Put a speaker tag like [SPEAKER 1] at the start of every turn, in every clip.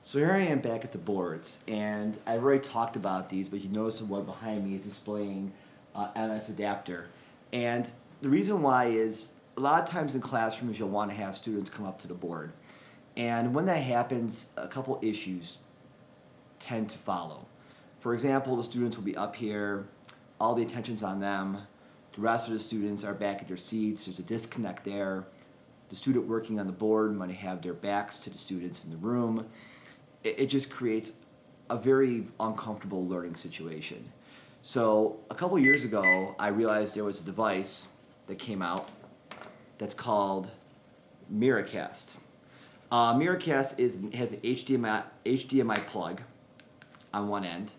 [SPEAKER 1] So here I am back at the boards, and I've already talked about these, but you notice the one behind me is displaying MS Adapter. And the reason why is a lot of times in classrooms you'll want to have students come up to the board. And when that happens, a couple issues tend to follow. For example, the students will be up here, all the attention's on them, the rest of the students are back at their seats, there's a disconnect there. The student working on the board might have their backs to the students in the room. It just creates a very uncomfortable learning situation. So a couple years ago, I realized there was a device that came out that's called Miracast. Miracast has an HDMI plug on one end,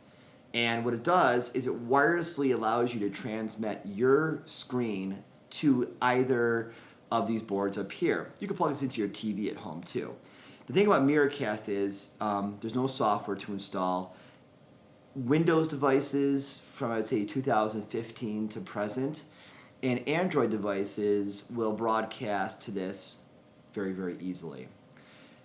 [SPEAKER 1] and what it does is it wirelessly allows you to transmit your screen to either of these boards up here. You can plug this into your TV at home too. The thing about Miracast is there's no software to install. Windows devices from, I'd say, 2015 to present, and Android devices will broadcast to this very, very easily.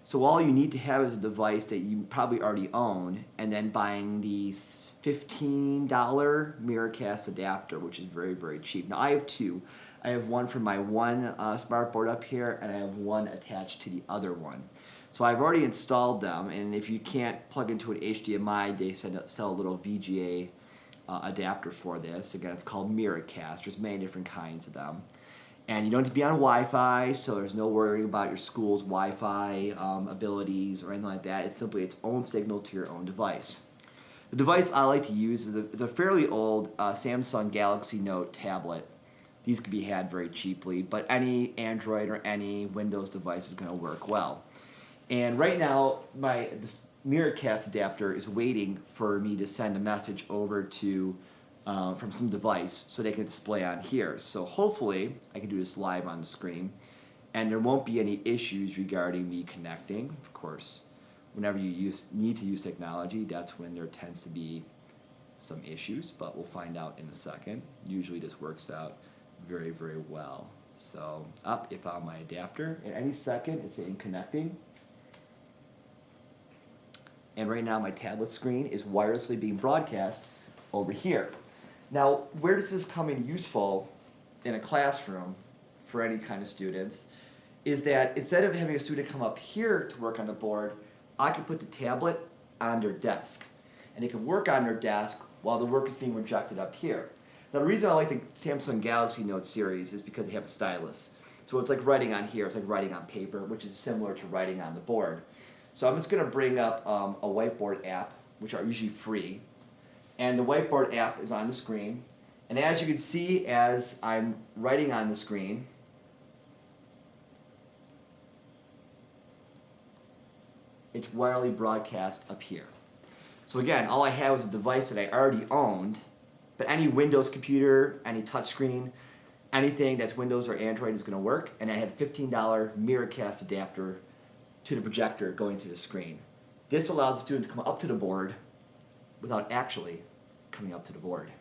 [SPEAKER 1] So all you need to have is a device that you probably already own, and then buying the $15 Miracast adapter, which is very, very cheap. Now I have two. I have one for my one smart board up here, and I have one attached to the other one. So I've already installed them, and if you can't plug into an HDMI, they sell a little VGA adapter for this. Again, it's called Miracast. There's many different kinds of them. And you don't have to be on Wi-Fi, so there's no worrying about your school's Wi-Fi abilities or anything like that. It's simply its own signal to your own device. The device I like to use is a fairly old Samsung Galaxy Note tablet. These can be had very cheaply, but any Android or any Windows device is going to work well. And right now, this Miracast adapter is waiting for me to send a message over to from some device so they can display on here. So hopefully I can do this live on the screen, and there won't be any issues regarding me connecting. Of course, whenever you need to use technology, that's when there tends to be some issues, but we'll find out in a second. Usually this works out very, very well. So up, I found my adapter. In any second, it's saying connecting. And right now my tablet screen is wirelessly being broadcast over here. Now, where does this come in useful in a classroom for any kind of students is that instead of having a student come up here to work on the board, I can put the tablet on their desk. And they can work on their desk while the work is being projected up here. Now, the reason I like the Samsung Galaxy Note series is because they have a stylus. So it's like writing on here, it's like writing on paper, which is similar to writing on the board. So I'm just going to bring up a whiteboard app, which are usually free. And the whiteboard app is on the screen. And as you can see, as I'm writing on the screen, it's wirely broadcast up here. So again, all I had was a device that I already owned, but any Windows computer, any touchscreen, anything that's Windows or Android is going to work. And I had a $15 Miracast adapter to the projector going to the screen. This allows the student to come up to the board without actually coming up to the board.